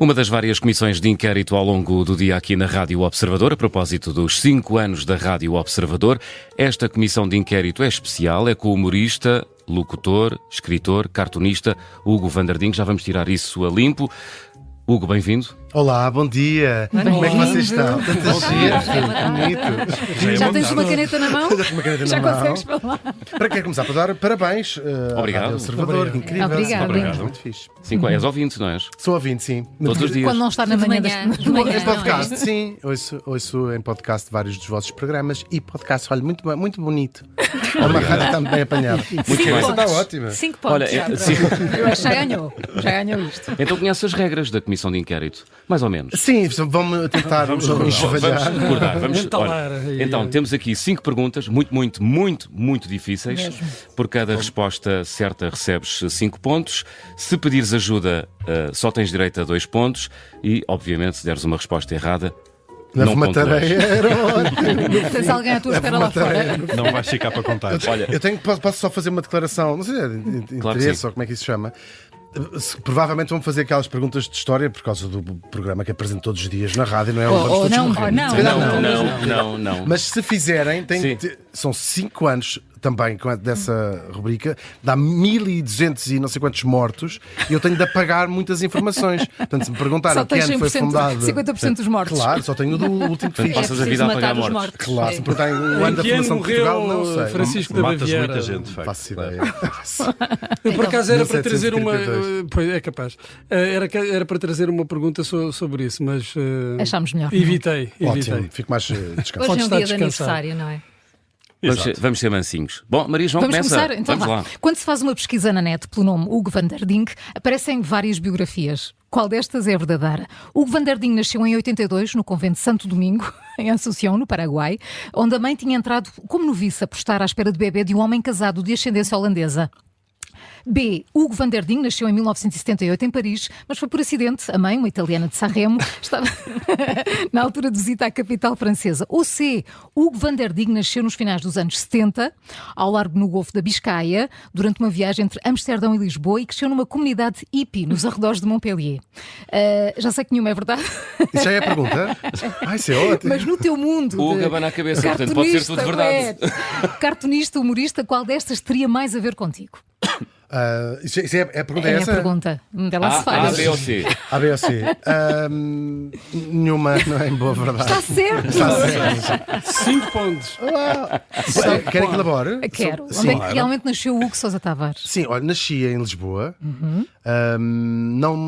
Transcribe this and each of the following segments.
Uma das várias comissões de inquérito ao longo do dia aqui na Rádio Observador, a propósito dos 5 anos da Rádio Observador, esta comissão de inquérito é especial, é com o humorista, locutor, escritor, cartunista Hugo van der Ding. Já vamos tirar isso a limpo. Hugo, bem-vindo. Olá, bom dia. Como é que vocês estão? Tantas dias, bonito. Já tens uma caneta na mão? Já consegues falar? Para quem começar, para dar parabéns Obrigado. ao Observador, incrível. Obrigado. Muito fixe. 5 anos, és ouvinte, não és? Sou ouvinte, sim. Todos os dias. Quando não está na manhã Em das podcast, sim. Ouço em podcast vários dos vossos programas e podcast, olha, muito bonito. É uma rádio que está muito bem apanhada. Muito bem. Essa está ótima. 5 pontos. Olha, já, sim. Eu acho que já ganhou isto. Então conhece as regras da comissão de inquérito? Mais ou menos. Sim, vamos tentar enxovalhar. Vamos recordar. Entalar. Então, temos aqui 5 perguntas, muito difíceis. Mesmo. Por cada resposta certa recebes 5 pontos. Se pedires ajuda, só tens direito a 2 pontos. E, obviamente, se deres uma resposta errada, Leva não uma pontuas. tarefa. Tens alguém à tua espera lá fora? Não vais ficar para contar. Olha, Posso só fazer uma declaração, não sei se é de Claro que interesse sim. ou como é que isso se chama. Provavelmente vão fazer aquelas perguntas de história por causa do programa que apresento todos os dias na rádio, não é? Vamos Ou todos não, morrer. ou não. Se calhar não. Mas se fizerem, são 5 anos também dessa rubrica, dá 1.200 e não sei quantos mortos e eu tenho de apagar muitas informações. Portanto, se me perguntarem Só que tens ano foi 100%, fundado. 50% dos mortos. Claro, só tenho o do último que fiz. Passas a vida a apagar os mortos. Claro, se me perguntarem o ano da Em que ano fundação de Portugal, não morreu sei. Francisco da Matas Baviera? muita gente, de Não facto. faço ideia. Eu, por acaso era para 1732. trazer uma. Pois é capaz. Era para trazer uma pergunta sobre isso, mas Achámos melhor. evitei. Ótimo, fico mais descansado. Pode Hoje é um estar dia de descansado. aniversário, não é? Vamos ser mansinhos. Bom, Maria João, Vamos começa. começar? Então Vamos vá. lá. Quando se faz uma pesquisa na net pelo nome Hugo van der Ding, aparecem várias biografias. Qual destas é verdadeira? Hugo van der Ding nasceu em 82 no convento de Santo Domingo, em Asunción, no Paraguai, onde a mãe tinha entrado como noviça por estar à espera de bebê de um homem casado de ascendência holandesa. B. Hugo van der Ding nasceu em 1978 em Paris, mas foi por acidente. A mãe, uma italiana de Sanremo, estava na altura de visita à capital francesa. Ou C. Hugo van der Ding nasceu nos finais dos anos 70, ao largo no Golfo da Biscaia, durante uma viagem entre Amsterdão e Lisboa, e cresceu numa comunidade hippie nos arredores de Montpellier. Já sei que nenhuma é verdade, Isso já é a pergunta? Isso é ótimo. mas no teu mundo O de gabana à cabeça, portanto pode ser tudo verdade. cartunista, humorista, qual destas teria mais a ver contigo? Isso é a pergunta, é É a essa? pergunta. Ela se falha. A, B ou C. A, B ou C? Nenhuma, não é em boa verdade. Está certo! Está certo. 5 pontos. Querem que elabore? Quero. Sim. Onde é que realmente nasceu o Hugo Sousa Tavares? Sim, olha, nasci em Lisboa, não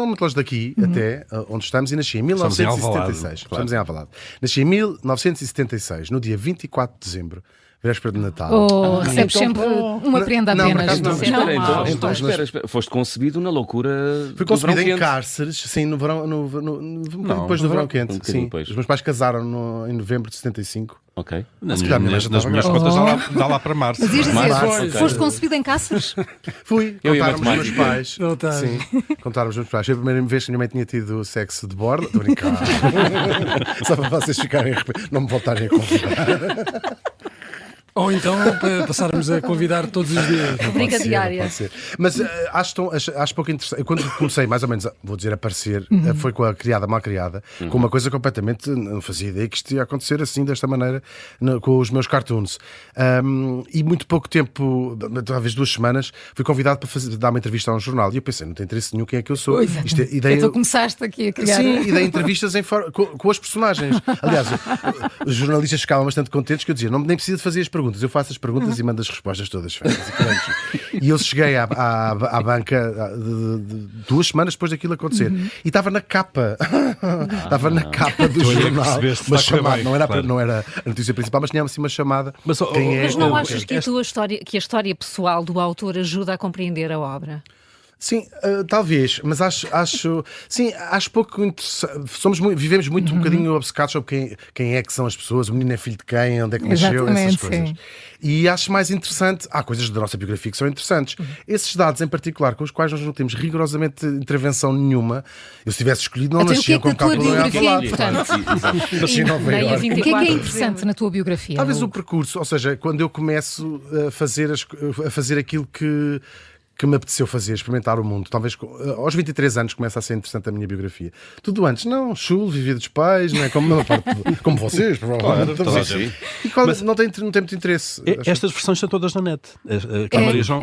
muito longe daqui, até onde estamos, e nasci em Estamos em 1976. Alvalade, claro. Estamos em Alvalade. Nasci em 1976, no dia 24 de dezembro, véspera de Natal. Ou recebes sempre uma prenda Não, por apenas? acaso não. Espera, então, Não, então mas- espera. Foste concebido na loucura Fui do verão concebido em quente. Cárceres, sim, no verão, um bocadinho depois do verão quente. Um bocadinho Sim. depois. Os meus pais casaram em novembro de 75. Ok. Nas calhar minha minhas, mãe nas já minhas estava contas dá lá para março. Mas ias dizer, Março, foste ok. concebido em Cáceres? Fui, Eu e a contaram-me os meus matemática. pais. Não tá. Sim, contaram-me os meus pais. Foi a primeira vez que a minha mãe tinha tido sexo de bordo. Estou a brincar. Só para vocês ficarem não me voltarem a convidar. Ou então para passarmos a convidar todos os dias. Brinca Pode ser, diária. pode ser. Mas acho pouco interessante. Quando comecei, mais ou menos, vou dizer, a aparecer, foi com a criada mal criada, com uma coisa completamente. Não fazia ideia que isto ia acontecer assim, desta maneira, com os meus cartoons. E muito pouco tempo, talvez 2 semanas, fui convidado para dar uma entrevista a um jornal. E eu pensei, não tem interesse nenhum quem é que eu sou. Isto é ideia. Então começaste aqui a criar. Sim, e dei entrevistas com os personagens. Aliás, os jornalistas ficavam bastante contentes que eu dizia, nem precisa de fazer as perguntas, eu faço as perguntas e mando as respostas todas feitas. E eu cheguei à banca 2 semanas depois daquilo acontecer. E estava na capa. Estava na capa do Tu ainda jornal. percebeste, Uma está a correr chamada. bem, Não claro. era a notícia principal, mas tinha assim uma chamada. Mas, Quem é? Mas não Não, achas que a história pessoal do autor ajuda a compreender a obra? Sim, talvez, mas acho pouco interessante. Vivemos muito um bocadinho obcecados sobre quem é que são as pessoas, o menino é filho de quem, onde é que nasceu, essas Exatamente, coisas. sim. E acho mais interessante, há coisas da nossa biografia que são interessantes. Esses dados em particular, com os quais nós não temos rigorosamente intervenção nenhuma, eu se tivesse escolhido não Então, o que é nascia que como da tua calculador em biografia é Alvalade. importante? Nasci em Nova Nem a Iorque. O que é 24 de interessante dezembro. na tua biografia? Talvez o Hugo? percurso, ou seja, quando eu começo a fazer aquilo que que me apeteceu fazer, experimentar o mundo. Talvez aos 23 anos começa a ser interessante a minha biografia. Tudo antes, não, chulo, vivia dos pais, não é? Como vocês, provavelmente. Toda a gente. E qual, não tem muito interesse. Estas versões estão todas na net. A Maria João,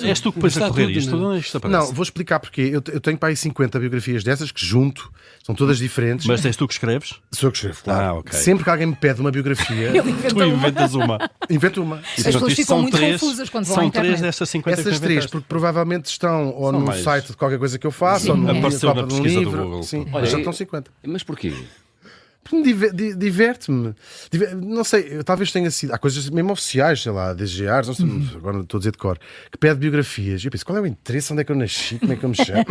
és tu que pões a correr tudo, isto? não é? Isto aparece. Não, vou explicar porque eu tenho para aí 50 biografias dessas que junto, são todas diferentes. Mas és tu que escreves? Sou eu que escrevo, claro. ok. Sempre que alguém me pede uma biografia, Ele inventa Tu uma. inventas uma. invento uma. E, As pessoas isto ficam são muito três- confusas quando vão à São internet. 3 destas 50 Essas que três, inventaste. porque provavelmente estão ou no mais. site de qualquer coisa que eu faço, Sim. ou no Apareceu na cópia de um pesquisa do livro. Google. Sim, Olha, mas já e- estão 50. Mas porquê? Porque me diverte-me. Não sei, talvez tenha sido. Há coisas mesmo oficiais, sei lá, DGAs, não sei, agora não estou a dizer de cor, que pede biografias. E eu penso, qual é o interesse? Onde é que eu nasci? Como é que eu me chamo?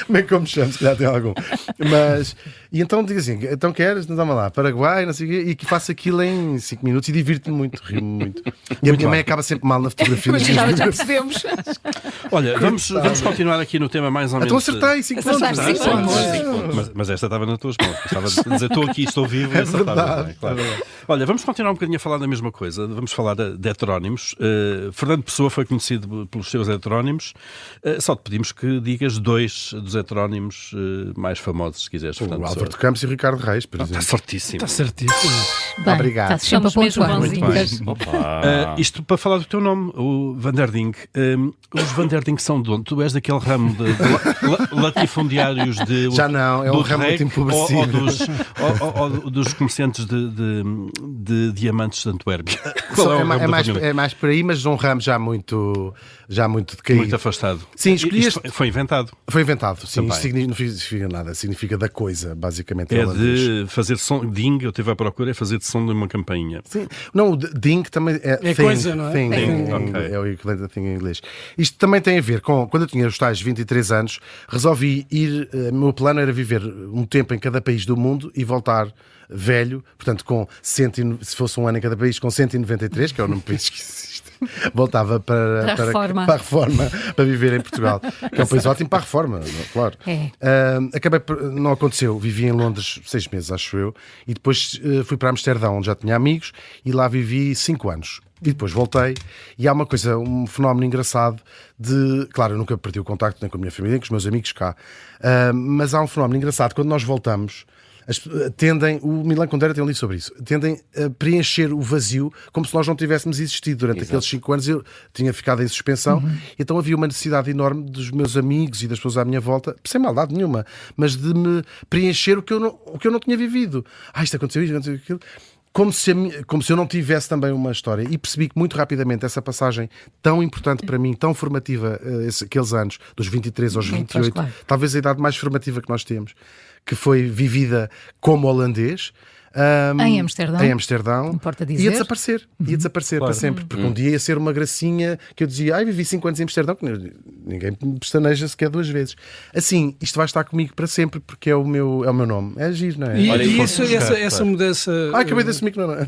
Como é que eu me chamo? Se calhar tem algum. Mas, e então digo assim: então queres? Então vamos lá, Paraguai, não sei o quê, e que faço aquilo em 5 minutos e divirto-me muito, rimo-me muito. E a minha mãe acaba sempre mal na fotografia. Mas das minhas já biografias. percebemos. Olha, vamos continuar aqui no tema mais ou menos. Então acertei 5 pontos. Acertaste cinco pontos. Mas esta estava nas tuas mãos. Estava a dizer, estou aqui, estou vivo. É e acertava, verdade, não é? Claro. é verdade. Olha, vamos continuar um bocadinho a falar da mesma coisa. Vamos falar de heterónimos. Fernando Pessoa foi conhecido pelos seus heterónimos. Só te pedimos que digas 2 dos heterónimos mais famosos, se quiseres. Fernando O Pessoa. Álvaro de Campos e o Ricardo Reis, por Está exemplo. certíssimo. Está certíssimo. Bem, Obrigado. Estás sempre a Somos mesmo pontuar. bonzinhos. Opa! Isto para falar do teu nome, o Vanderding. Os Vanderding são de onde? Tu és daquele ramo de latifundiários de... Já não, é do um ramo muito REC empobrecido. ou dos comerciantes de diamantes de Antuérpia. Só Qual é o é, ramo da mais, família? é mais por aí, mas um ramo já muito decaído. Muito afastado. Sim, escolhi Isto foi inventado. Foi inventado, sim. Também. Isto não significa nada, significa da coisa, basicamente. É holandês. de fazer som. Ding, eu estive à procura, é fazer de som de uma campainha. Sim. Não, o ding também é thing, coisa, não é? Thing, Thing, em- ok. É o equivalente a thing em inglês. Isto também tem a ver com, quando eu tinha os tais 23 anos, resolvi ir, o meu plano era viver um tempo em cada país do mundo e voltar velho, portanto com se fosse um ano em cada país, com 193, que é o número de países que existe. Voltava Para a reforma. para a reforma, para viver em Portugal, que é um país ótimo para a reforma, claro. É. Não aconteceu, vivi em Londres 6 meses, acho eu, e depois fui para Amsterdão, onde já tinha amigos, e lá vivi 5 anos. E depois voltei, e há uma coisa, um fenómeno engraçado de... Claro, eu nunca perdi o contacto nem com a minha família, nem com os meus amigos cá, mas há um fenómeno engraçado, quando nós voltamos, o Milan Kundera tem um livro sobre isso, tendem a preencher o vazio como se nós não tivéssemos existido durante aqueles 5 anos. Eu tinha ficado em suspensão, então havia uma necessidade enorme dos meus amigos e das pessoas à minha volta, sem maldade nenhuma, mas de me preencher o que eu não tinha vivido. Isto aconteceu, isto aconteceu aquilo. Como se eu não tivesse também uma história. E percebi que muito rapidamente essa passagem tão importante para mim, tão formativa, aqueles anos, dos 23 aos 28, claro. talvez a idade mais formativa que nós temos, que foi vivida como holandês. Em Amsterdão. Em Amsterdão. Importa dizer. Ia desaparecer. Ia desaparecer para sempre. Porque um dia ia ser uma gracinha que eu dizia, vivi 5 anos em Amsterdão, que ninguém me pestaneja sequer 2 vezes. Assim, isto vai estar comigo para sempre, porque é o meu nome. É giro, não é? E, Olha, e e essa mudança, Acabei de assumir que não é.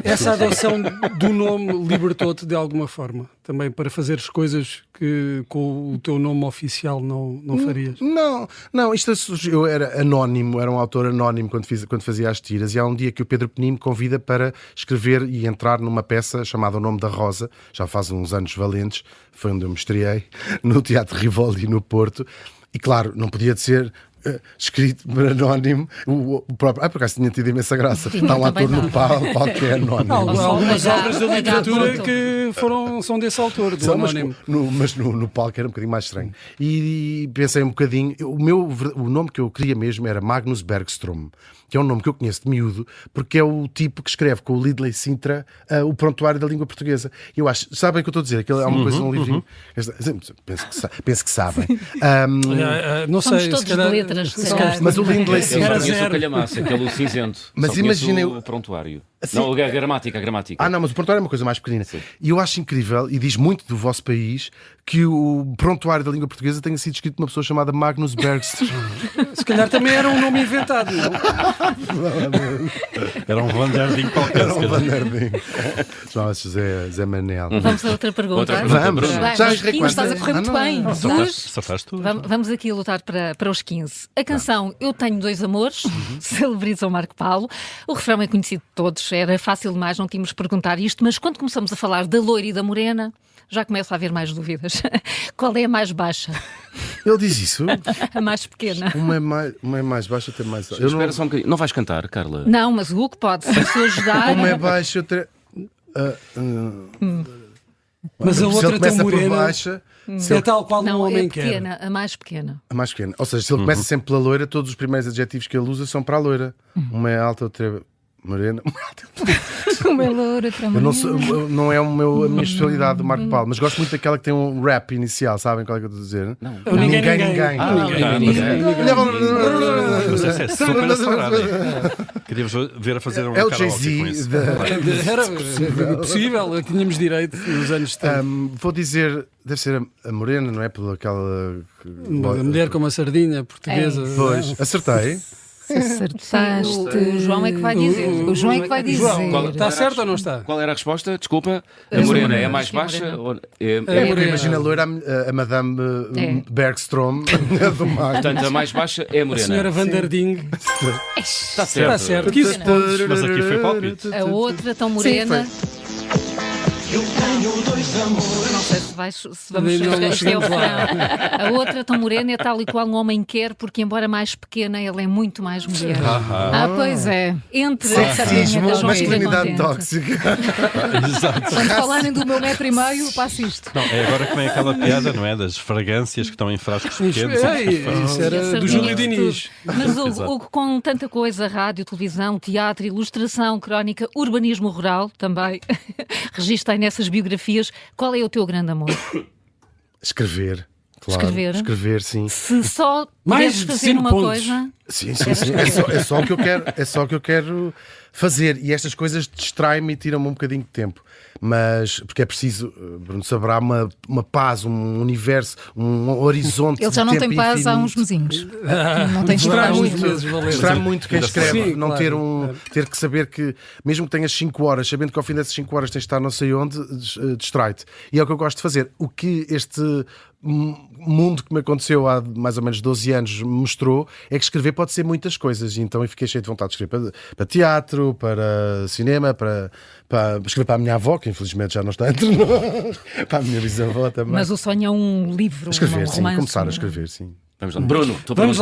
essa adoção do nome libertou-te de alguma forma, também para fazeres coisas que com o teu nome oficial não farias. Não, isto surgiu, eu era anónimo, era um autor anónimo quando fazia as tiras, e há um dia que o Pedro Penin me convida para escrever e entrar numa peça chamada O Nome da Rosa, já faz uns anos valentes, foi onde eu me estreiei, no Teatro Rivoli no Porto, e claro, não podia ser escrito por anónimo, o próprio. Por acaso tinha tido imensa graça. Está um ator no palco que é anónimo. Algumas obras da literatura ponto. que são desse autor, do Mas anónimo. no palco era um bocadinho mais estranho. E pensei um bocadinho. O nome que eu queria mesmo era Magnus Bergström, que é um nome que eu conheço de miúdo, porque é o tipo que escreve com o Lidley Sintra o prontuário da língua portuguesa. E eu acho, sabem o que eu estou a dizer? Aquilo é uma coisa num livrinho. Penso que sabem. Não Somos sei, todos se calhar, de letras. se calhar- Mas o Lindley Eu Sintra. Era conheço o zero. calhamaço, aquele cinzento. Mas Só conheço imaginem o prontuário. Assim- Não, a gramática. Não, mas o prontuário é uma coisa mais pequenina. E eu acho incrível, e diz muito do vosso país, que o prontuário da língua portuguesa tenha sido escrito por uma pessoa chamada Magnus Bergström. Se calhar também era um nome inventado. Não? Era um Vanderding qualquer. Era se um calhar. Vanderbilt. Chamava-se Zé Manel. Vamos a outra pergunta. Outra pergunta, Vamos. Bruno. Vai, Já mas errei 15, estás a quantas? correr muito não. bem. Acertaste tudo. Vamos aqui lutar para os 15. A canção Eu Tenho Dois Amores, celebrizam Marco Paulo. O refrão é conhecido de todos, Pois, era fácil demais, não tínhamos de perguntar isto, mas quando começamos a falar da loira e da morena, já começa a haver mais dúvidas. Qual é a mais baixa? Ele diz isso? A mais pequena? Uma é mais baixa, outra é mais alta. Espera só um bocadinho. Não vais cantar, Carla? Não, mas o Hugo pode, se isso ajudar. Uma é baixa, outra Mas a se outra ele tão começa por morena baixa, é tal qual um Não, é homem quer. pequena, a mais pequena. a mais pequena. Ou seja, se ele começa sempre pela loira, todos os primeiros adjetivos que ele usa são para a loira. Uma é alta, outra é morena. Uma é loura, outra é Eu não, morena. não é a minha especialidade do Marco Paulo, mas gosto muito daquela que tem um rap inicial, sabem qual é que eu estou a dizer? Não. O Ninguém. Mas essa é super acelerada. Queríamos ver a fazer um É o karaoke com Jay-Z isso. da... Era possível, tínhamos direito nos anos 70. Vou dizer, deve ser a morena, não é? Pela aquela. Uma mulher com uma sardinha portuguesa. Pois, acertei. Acertaste. O João é que vai dizer. O João é que vai dizer. João, está certo ou não está? Qual era a resposta? Desculpa. A morena é a mais Acho que é baixa? morena. Ou Porque imagina a loira, a Madame É. Bergstrom do mar. Portanto, a mais baixa é a A morena. senhora Vanderding. Está Está certo. certo. 15 pontos. Mas aqui foi palpite. A outra tão morena. Sim, Não sei se vamos Não, não isto é o chegamos lá. refrão. A outra tão morena é tal e qual um homem quer, porque embora mais pequena, ela é muito mais mulher. Pois é. Entre a sardinha Sexismo, da João e da masculinidade Contente. tóxica. Quando falarem do meu 1,5 m, passo isto. Não, é agora que vem aquela piada, não é? Das fragrâncias que estão em frascos pequenos. Ei, isso E a era do sardinha Júlio de Diniz. Mas Exato. Hugo, com tanta coisa, rádio, televisão, teatro, ilustração, crónica, urbanismo rural, também, registrei nessas biografias, qual é o teu grande amor? Escrever. Claro. Escrever? Escrever, sim. Se só Mais pudesses de fazer 5 uma pontos. coisa... Sim. É só o que eu quero. É só o que eu quero fazer. E estas coisas distraem-me e tiram-me um bocadinho de tempo. Mas, porque é preciso, Bruno saberá, uma paz, um universo, um horizonte. Ele já de não tempo tem paz há infinito. uns mesinhos. Não tem Distrai paz. muito, vezes, Valério. distrai muito quem escreve, Sim, não claro. ter que saber que, mesmo que tenhas 5 horas, sabendo que ao fim dessas 5 horas tens de estar não sei onde, distrai-te. E é o que eu gosto de fazer. O que este mundo que me aconteceu há mais ou menos 12 anos mostrou é que escrever pode ser muitas coisas. E então eu fiquei cheio de vontade de escrever para teatro, para cinema, para escrever para a minha avó, que infelizmente já não está entre nós, para a minha bisavó também. Mas o sonho é um livro, Escrever, um sim, romance. começar a escrever, sim. Vamos lá. Bruno, tu Vamos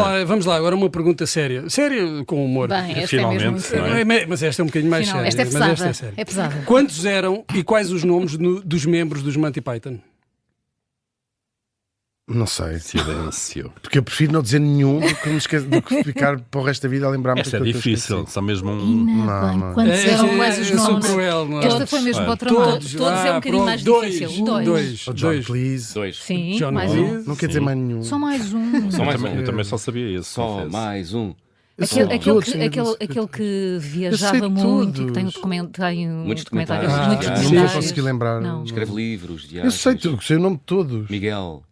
lá, agora uma pergunta séria. Séria com humor. Bem, esta é Finalmente, mesmo muito não é? séria. Mas esta é um bocadinho mais Final, séria. Esta é mas pesada. esta é séria. É pesada. Quantos eram e quais os nomes dos membros dos Monty Python? Não sei. Silêncio. Porque eu prefiro não dizer nenhum do que ficar para o resto da vida a lembrar-me Esta é daquilo que eu difícil. esqueci. Só mesmo um. Não. Quantos eram quais os eu sou nomes? cruel, não é? Esta foi mesmo para o Todos. tramado. É um bocadinho mais difícil. Dois. O John Cleese. Dois. Sim, John mais Cleese. um. Não quer dizer mais nenhum. Só mais um. Só mais Eu um. também só sabia esse. Só confesso. mais um. Aquele que sei viajava muito e que tem, todos. tem Muitos documentários, documentários. muitos Ah, Não vou documentários. conseguir lembrar. Não. Escreve livros, Eu diários. sei tudo, sei o nome de todos. Miguel.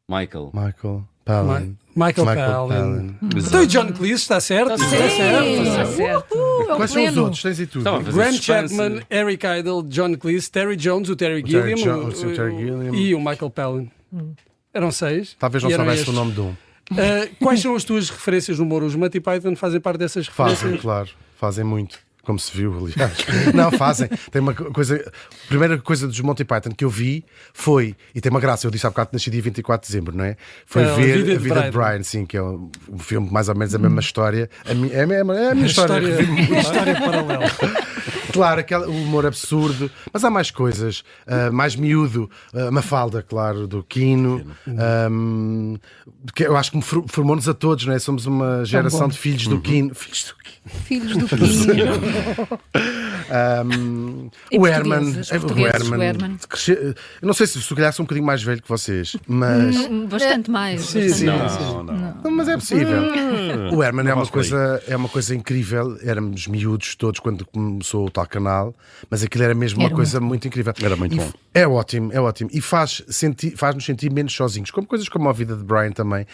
Michael. Michael Palin. Michael Palin. Exato. Então e John Cleese, está certo? Está certo. Está certo. É o Quais são os pleno. outros? Tens e tudo. Estava a fazer Grant suspense. Chapman, Eric Idle, John Cleese, Terry Jones, o Terry Terry Gilliam, Jones, o Terry Gilliam. e o Michael Palin. Eram 6. Talvez não e eram soubesse o estes. nome de um. Quais são as tuas referências no humor? Os Monty Python fazem parte dessas Fazem, referências? claro. Fazem muito. Como se viu, aliás. Não, fazem. Tem uma coisa. A primeira coisa dos Monty Python que eu vi foi, e tem uma graça, eu disse há bocado que nasci dia 24 de dezembro, não é? Foi A ver Vida A de Vida de Brian. Brian, sim, que é um filme mais ou menos a mesma história. É a minha história. História paralela. Claro, o humor absurdo, mas há mais coisas, mais miúdo, Mafalda, claro, do Quino, que eu acho que formou-nos a todos, não é? Somos uma geração de filhos do Quino. Filhos do Quino. E O Herman, portugueses, o Herman. eu não sei se calhar sou um bocadinho mais velho que vocês, mas. Bastante mais. Sim, bastante sim. mais. Não, mas é possível. O Herman é vais uma coisa incrível. Éramos miúdos todos quando começou o tal canal, mas aquilo era mesmo uma Era coisa muito incrível. Era muito E bom. É ótimo, é ótimo. E faz-nos sentir menos sozinhos, como coisas como a Vida de Brian também,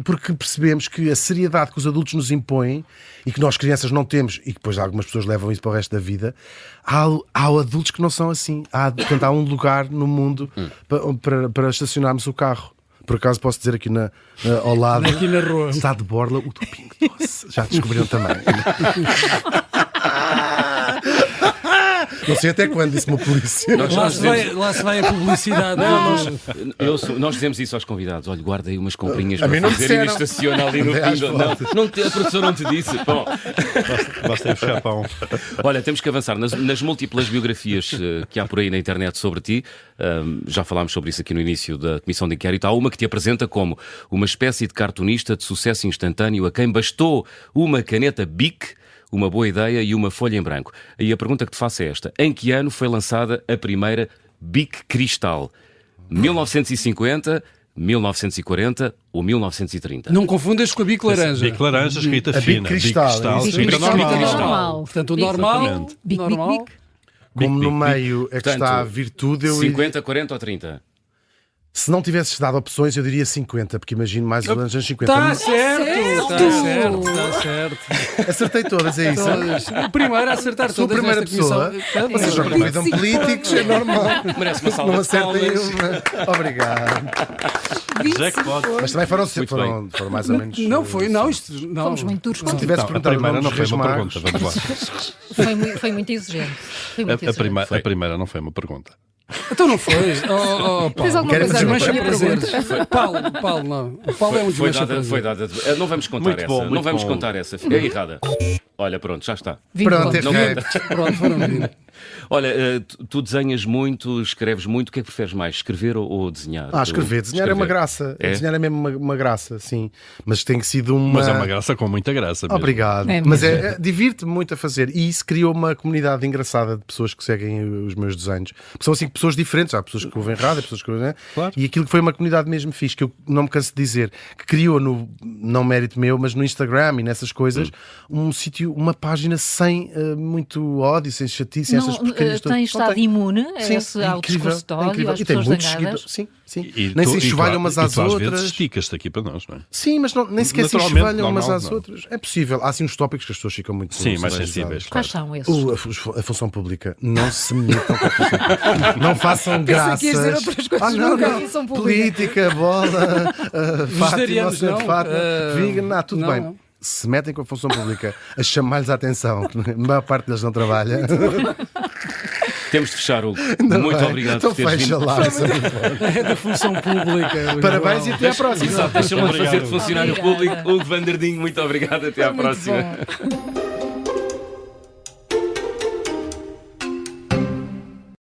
porque percebemos que a seriedade que os adultos nos impõem e que nós crianças não temos, e que depois algumas pessoas levam isso para o resto da vida, há adultos que não são assim. Portanto, há um lugar no mundo para estacionarmos o carro. Por acaso posso dizer aqui ao lado, Aqui na rua. está de Borla, o do Pingo Doce. Já descobriram também. Não sei até quando, disse-me a polícia. Lá se vai a publicidade. Nós dizemos isso aos convidados. Olha, guarda aí umas comprinhas A para mim não fazer e disseram. estaciona ali no Andei às fim. voltas. A produção não te disse. Bom, Basta ir buscar pão. olha, temos que avançar nas múltiplas biografias que há por aí na internet sobre ti. Já falámos sobre isso aqui no início da Comissão de Inquérito. Há uma que te apresenta como uma espécie de cartunista de sucesso instantâneo a quem bastou uma caneta Bic, uma boa ideia e uma folha em branco. E a pergunta que te faço é esta. Em que ano foi lançada a primeira Bic Cristal? 1950, 1940 ou 1930? Não confundas com a bico laranja. Bico laranja, escrita A Bic fina. Cristal, isso escrita é normal. normal. Portanto, o normal. Exatamente. Bic, bic, normal. bic. Como Bic, no bic, meio é que Portanto, está a virtude, eu 50, 40 ou 30? se não tivesses dado opções, eu diria 50, porque imagino mais os anos 50. Está certo, está certo. Acertei todas, é isso? Todas. O primeiro a acertar Sou a todas primeira nesta comissão. pessoa. Vocês já convidam políticos, é normal. Merece uma salva Não de acertem palmas. uma. Obrigado. Jackpot. Mas também foram mais ou menos. Não foi, não, isto não. Fomos muito duros Se contigo. tivesse Não, a perguntado o primeira nome não dos foi Reis uma Magos, pergunta. Vamos lá. Foi muito exigente. Foi muito exigente. A primeira não foi uma pergunta. Então não foi. Tens Paulo, alguma Querem coisa a fazer ver uma com a minha prazeres. pergunta? Paulo, não. O Paulo é um Foi desmancha dada, foi prazeres. dada. Não vamos contar Muito essa. bom, não muito vamos bom. contar essa. É errada. Olha, pronto, já está. Pronto, Vinho. Não errei. conta. Pronto, foram vindo. Olha, tu desenhas muito, escreves muito. O que é que preferes mais, escrever ou desenhar? Escrever. Desenhar é uma graça. É? Desenhar é mesmo uma graça, sim. Mas tem sido uma. Mas é uma graça com muita graça mesmo. Obrigado. É Mas mesmo. divirte-me muito a fazer. E isso criou uma comunidade engraçada de pessoas que seguem os meus desenhos. São assim pessoas diferentes. Há pessoas que ouvem rádio, pessoas que ouvem. Claro. E aquilo que foi uma comunidade mesmo fixe, que eu não me canso de dizer, que criou não mérito meu, mas no Instagram e nessas coisas, um sítio, uma página sem muito ódio, sem chatice, sem essas porcarias todas. Tens estado imune a esse incrível, autodiscurso de ódio, às E tem pessoas muitos zangadas? seguidores. Sim, sim. E Nem tu- se e tu- enxovalham umas às e tu às outras. vezes esticas-te aqui para nós, não é? Sim, mas nem sequer se Naturalmente, enxovalham umas normal, às não. outras. É possível. Há assim uns tópicos que as pessoas ficam muito Sim, mais sensibilizadas. sensíveis. Quais Claro. são esses? A função pública. Não se metam com a função pública. Não façam Pensei que ias dizer graças. outras coisas, não, não com a não. função pública. Política, bola, Fátima, Vegetarianos, Senhor de não. Fátima, vegan, não, tudo não, bem. não. Se metem com a função pública a chamar-lhes a atenção, que a maior parte deles não trabalha. Temos de fechar, Hugo. Muito obrigado Então por teres fecha vindo. lá. isso é muito bom. É da função pública. Parabéns e até à próxima. Exato, deixa-me fazer de Obrigado. funcionário público. Hugo Vanderding, muito obrigado. Até à Muito próxima. bom.